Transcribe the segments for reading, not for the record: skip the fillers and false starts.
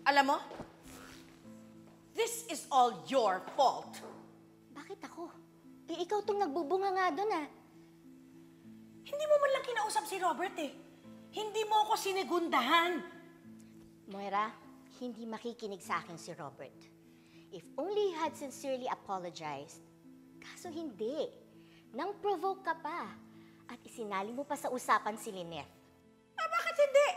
Alam mo, this is all your fault. Bakit ako? Eh, ikaw tong nagbubunga nga doon, ah. Hindi mo man lang kinausap si Robert eh. Hindi mo ako sinigundahan. Moira, hindi makikinig sa akin si Robert. If only he had sincerely apologized. Kaso hindi. Nang provoke ka pa. At isinali mo pa sa usapan si Lynette. Bakit hindi?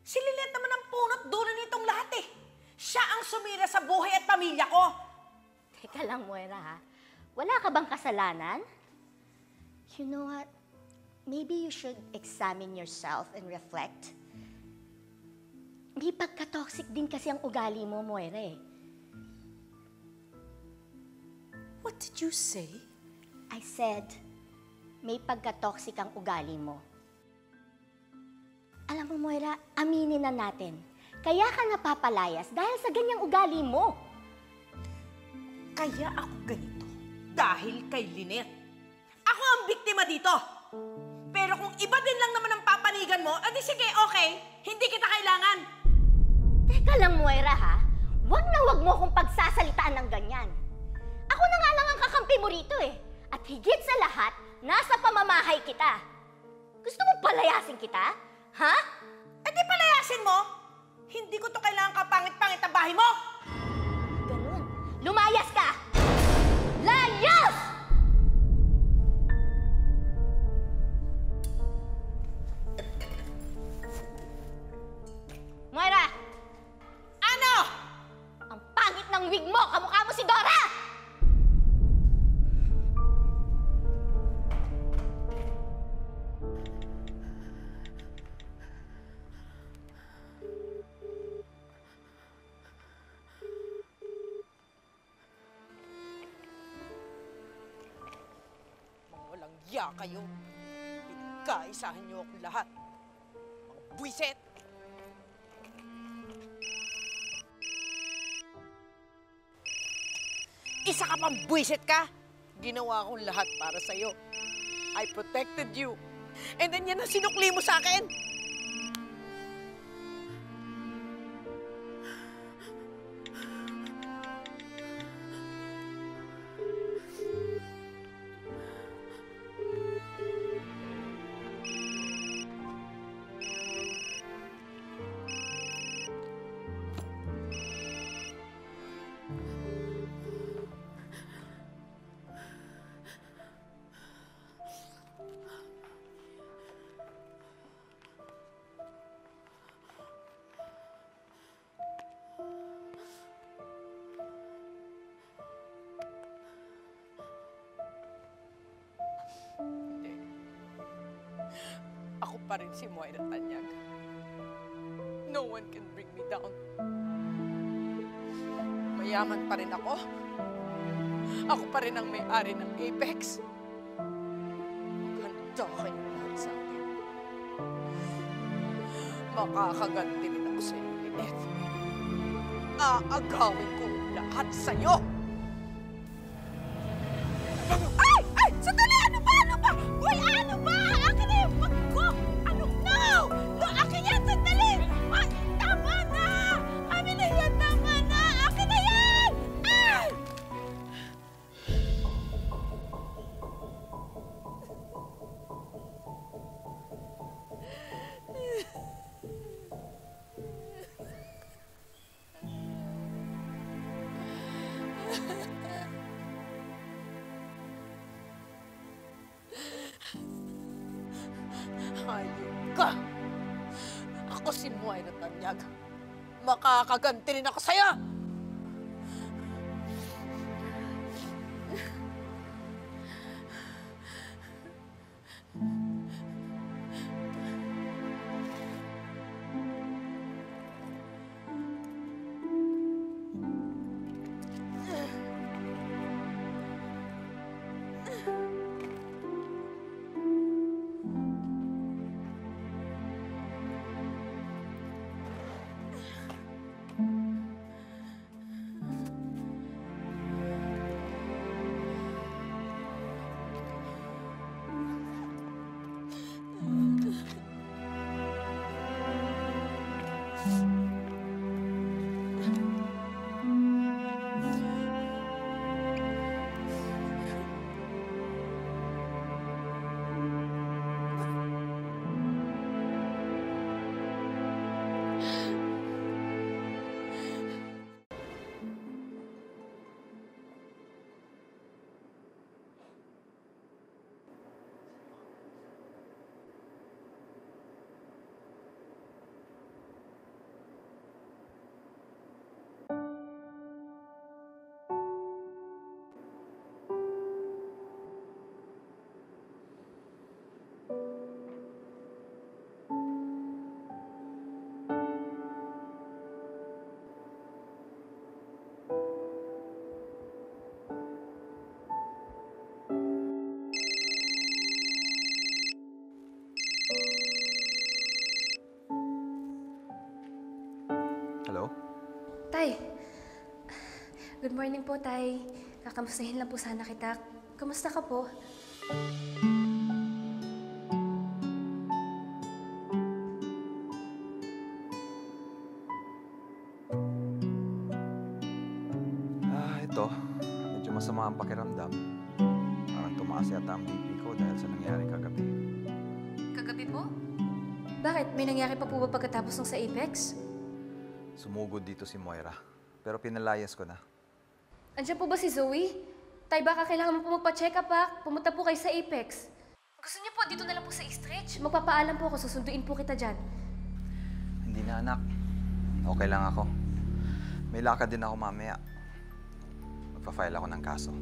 Si Lynette naman ang punot dulo nitong lahat eh. Siya ang sumira sa buhay at pamilya ko. Teka lang, Moira, ha? Wala ka bang kasalanan? You know what? Maybe you should examine yourself and reflect. May pagka-toxic din kasi ang ugali mo, Moira, eh. What did you say? I said, may pagka-toxic ang ugali mo. Alam mo, Moira, aminin na natin. Kaya ka napapalayas dahil sa ganyang ugali mo. Kaya ako ganito dahil kay Lynette. Ako ang biktima dito. Pero kung iba din lang naman ang papanigan mo, edi sige, okay. Hindi kita kailangan. Teka lang, Moira, ha? Wag mo akong pagsasalitaan ng ganyan. Ako na nga lang ang kakampi mo rito, eh. At higit sa lahat, nasa pamamahay kita. Gusto mo palayasin kita? Ha? Edi palayasin mo. Hindi ko to kailangan kapangit-pangit ang bahay mo. Ganun. Lumayas ka! Layas! Moira! Ano? Ang pangit ng wig mo! Kamukha mo si Dora! Walang ya kayo. Pinagkaisahan niyo ako lahat. Mga buwiset! Isa ka pang buwiset ka! Ginawa kong lahat para sa'yo. I protected you. And then yan ang sinukli mo sa akin! Ako pa rin si Moira Tanyag. No one can bring me down. Mayaman pa rin ako. Ako pa rin ang may-ari ng Apex. Maghanda kayo lahat sa akin. Makakaganti rin ako sa iyo, Lynette. Aagawin ko lahat sa'yo! Ay! Ay! Sandali! Ano ba? Ano ba? Uy! Ano ba? Akin na yung bag ko! Ano? No! No! Akin yan! Sandali! Ay! Tama na! Amin na yan! Tama na! Akin na yan! Ay! Hayop ka! Ako si Moira Tanyag. Makakaganti rin ako sa'yo! Tay. Good morning po, Tay. Kakamustahin lang po sana kita. Kamusta ka po? Ito. Medyo masama ang pakiramdam. Parang tumaas yata ang BP ko dahil sa nangyari kagabi. Kagabi po? Bakit? May nangyari pa po ba pagkatapos ng sa Apex? Sumugod dito si Moira. Pero pinalayas ko na. Andiyan po ba si Zoe? Tay, baka kailangan mo po magpa-check up ha? Pumunta po kayo sa Apex. Gusto niyo po, dito na lang po sa Eastridge. Magpapaalam po ako, susunduin po kita dyan. Hindi na, anak. Okay lang ako. May lakad din ako mamaya. Magpa-file ako ng kaso.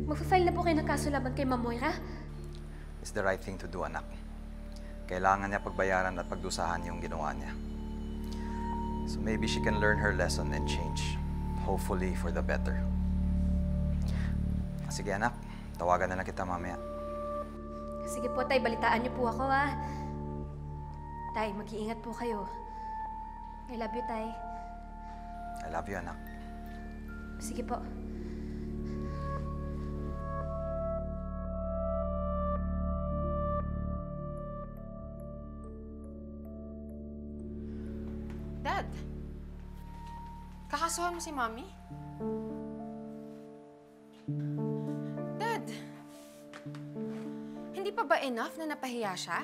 Magpa-file na po kayo ng kaso laban kay Ma'am Moira? It's the right thing to do, anak. Kailangan niya pagbayaran at pagdusahan yung ginawa niya. So maybe she can learn her lesson and change. Hopefully for the better. Sige, anak. Tawagan na lang kita mamaya. Sige po, Tay. Balitaan niyo po ako, ha? Tay, mag-iingat po kayo. I love you, Tay. I love you, anak. Sige po. Dad, kakasuhan mo si Mommy? Dad, hindi pa ba enough na napahiya siya?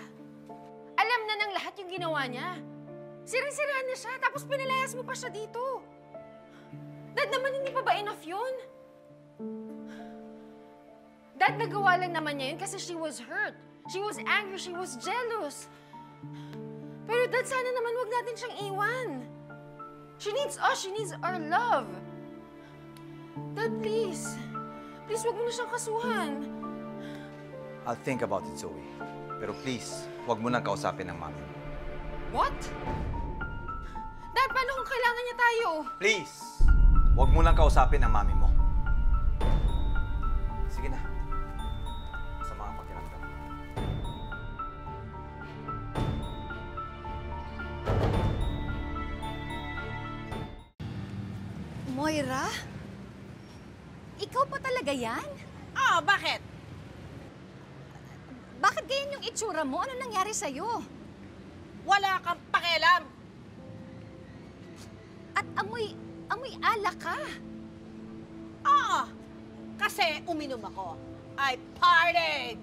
Alam na ng lahat yung ginawa niya. Sirang-siraan na siya, tapos pinalayas mo pa siya dito. Dad, naman hindi pa ba enough yun? Dad, nagawa lang naman niya yun kasi she was hurt. She was angry, she was jealous. Pero Dad, sana naman wag natin siyang iwan. She needs us, she needs our love. Dad, please. Please, wag mo na siyang kasuhan. I'll think about it, Zoe. Pero please, huwag mo nang kausapin ng mami mo. What? Dad, paano kung kailangan niya tayo? Please! Huwag mo nang kausapin ang mami mo. Sige na. Masama ang pakiramdam. Moira? Ikaw pa talaga yan? Ah, bakit? Bakit ganyan yung itsura mo? Ano nangyari sa'yo? Wala kang pakialam. At amoy alak ka. Ah, kasi uminom ako. I partied.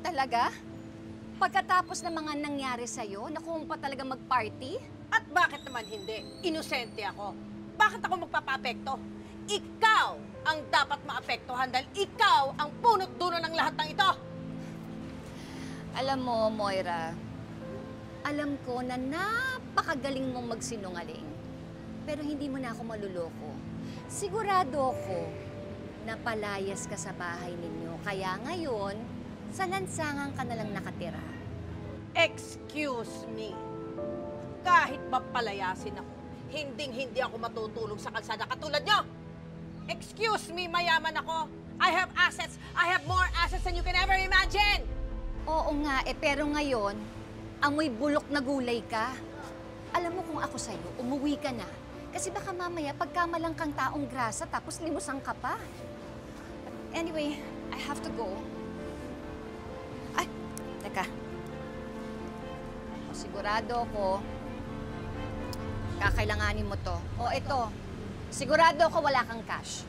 Talaga? Pagkatapos ng mga nangyari sa'yo, naku mo pa talaga mag-party? At bakit naman hindi? Inosente ako. Bakit ako magpapa-apekto? Ikaw ang dapat maapektuhan dahil ikaw ang punot dulo ng lahat ng ito. Alam mo, Moira, alam ko na napakagaling mong magsinungaling. Pero hindi mo na ako maluloko. Sigurado ako na palayas ka sa bahay ninyo. Kaya ngayon, sa lansangan ka na lang nakatira. Excuse me. Kahit mapalayasin ako, hinding-hindi ako matutulog sa kalsada katulad nyo. Excuse me, mayaman ako. I have assets. I have more assets than you can ever imagine. Oo nga, pero ngayon, amoy bulok na gulay ka. Alam mo kung ako sa'yo, umuwi ka na. Kasi baka mamaya pagkamalang kang taong grasa tapos limusang ka pa. But anyway, I have to go. Ay, teka. Sigurado ako, kakailanganin mo to. O ito, sigurado ako wala kang cash.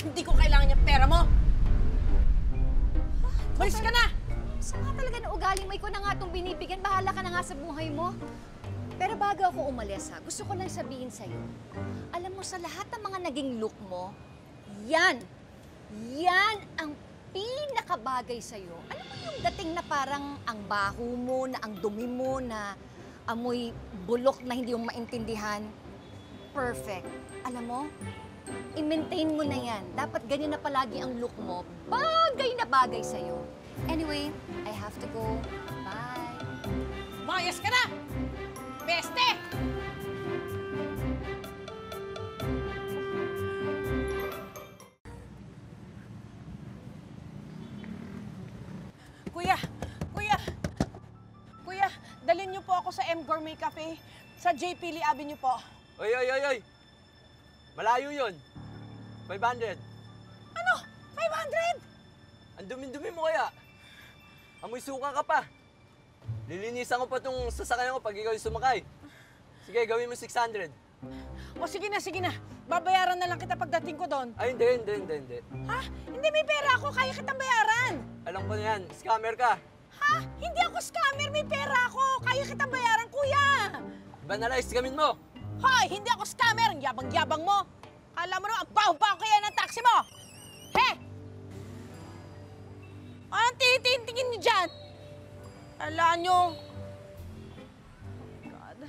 Hindi ko kailangan yung pera mo. Malis ka na! Sama talaga na ugali mo, ikaw na nga itong binibigyan, bahala ka na nga sa buhay mo. Pero bago ako umalis ha, gusto ko lang sabihin sa'yo, alam mo sa lahat ng mga naging look mo, yan ang pinakabagay sa'yo. Alam mo yung dating na parang ang baho mo, na ang dumi mo, na amoy bulok na hindi mo maintindihan. Perfect. Alam mo, i-maintain mo na yan. Dapat ganyan na palagi ang look mo. Bagay na bagay sa'yo. Anyway, I have to go. Bye. Mayas ka na! Beste! Kuya, dalhin niyo po ako sa M Gourmet Cafe sa J. Pili Avenue po. Oy, oy, oy, oy! Malayo yun. 500. Ano? 500? Ang dumi-dumi mo kaya. Amoy suka ka pa. Lilinisan ko pa tong sasakyan ko pag ikaw yung sumakay. Sige, gawin mo 600. O sige na. Babayaran na lang kita pagdating ko doon. Ay, hindi. Ha? Hindi, may pera ako. Kaya kitang bayaran. Alam ko na yan, scammer ka. Ha? Hindi ako scammer. May pera ako. Kaya kitang bayaran, kuya. Banalize gamin mo. Hoy, hindi ako scammer. Ang yabang-yabang mo. Alam mo naman, ang baho-baho kaya ng taxi mo. He! Anong tinitingin niyo dyan? Alam nyo. God.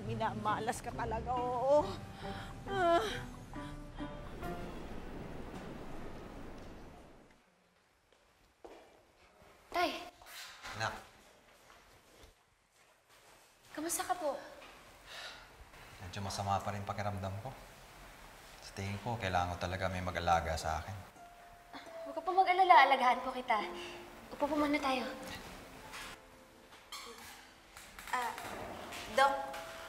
Minamalas ka talaga, oo. Tay, Anak, kamusta ka po? medyo masama pa rin pakiramdam ko. Sa tingin ko, kailangan ko talaga may mag-alaga sa akin. Huwag ka po mag-alala, alagahan po kita. Upo po muna tayo. Doc,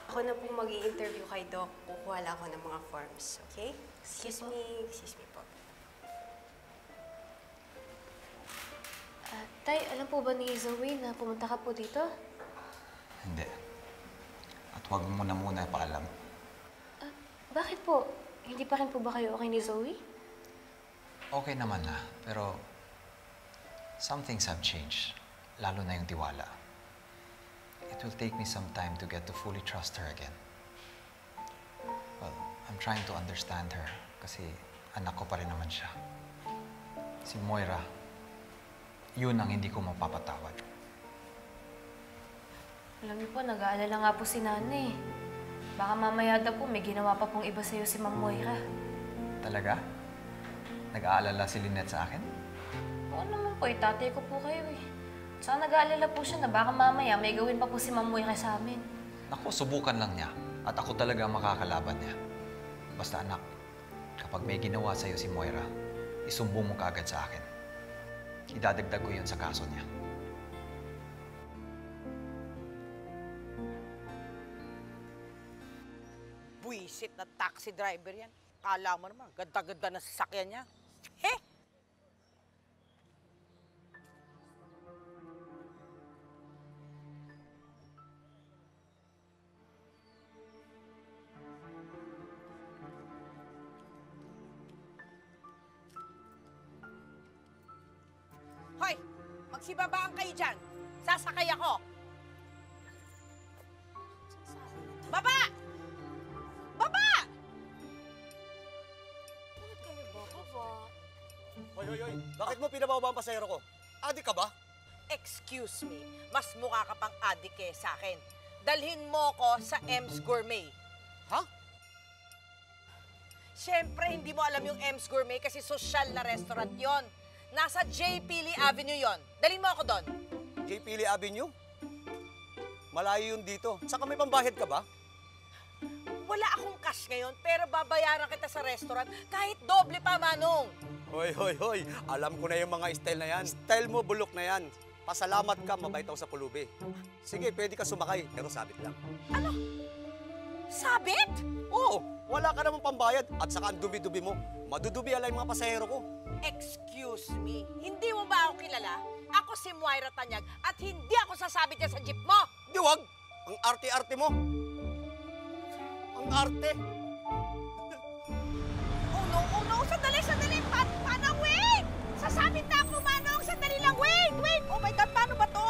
ako na po mag-i-interview kay Doc. Kukuha lang ako ng mga forms, okay? Excuse me po. Tay, alam po ba ni Zoe na pumunta ka po dito? Hindi. At huwag mo muna ipaalam. Bakit po? Hindi pa rin po ba kayo okay ni Zoe? Okay naman na, pero some things have changed. Lalo na yung tiwala. It will take me some time to get to fully trust her again. Well, I'm trying to understand her kasi anak ko pa rin naman siya. Si Moira, yun ang hindi ko mapapatawad. Alam niyo po, nag-aalala nga po si Nanay. Baka mamaya daw po may ginawa pa pong iba sa'yo si Ma'am Moira. Talaga? Nag-aalala si Lynette sa akin? Oo naman po, tatay ko po kayo eh. Saka nag-aalala po siya na baka mamaya may gawin pa po si Ma'am Moira sa amin. Naku, subukan lang niya. At ako talaga makakalaban niya. Basta anak, kapag may ginawa sa'yo si Moira, isumbong mo kaagad sa akin. Idadagdag ko yun sa kaso niya. Buisit na taxi driver yan. Kala mo naman, ganda-ganda na sasakyan niya. Eh? Hoy! Magsibabaan kayo dyan. Sasakay ako. Baba! Baba! Bakit kami bababa? Hoy. Bakit mo pinababa ang pasahero ko? Adik ka ba? Excuse me, mas mukha ka pang adik eh sa akin. Dalhin mo ko sa M's Gourmet. Ha? Siyempre, hindi mo alam yung M's Gourmet kasi social na restaurant yon. Nasa J. Pili Avenue yon. Dalhin mo ako doon. J. Pili Avenue? Malayo yun dito. Saka may pambayad ka ba? Wala akong cash ngayon, pero babayaran kita sa restaurant kahit doble pa, Manong. Hoy. Alam ko na yung mga style na yan. Style mo, bulok na yan. Pasalamat ka, mabait ako sa pulubi. Sige, pwede ka sumakay, pero sabit lang. Sabit? Oo, wala ka namang pambayad. At saka ang dumi-dumi mo. Madudubi alay mga pasahero ko. Excuse me, hindi mo ba ako kilala? Ako si Moira Tanyag at hindi ako sasabit dyan sa jeep mo. Di wag! Ang arte-arte mo. Ang arte. Oh no, sandali! Manong, wait! Sasabit na ako, Manong! Sandali lang, wait! Oh my God, paano ba to?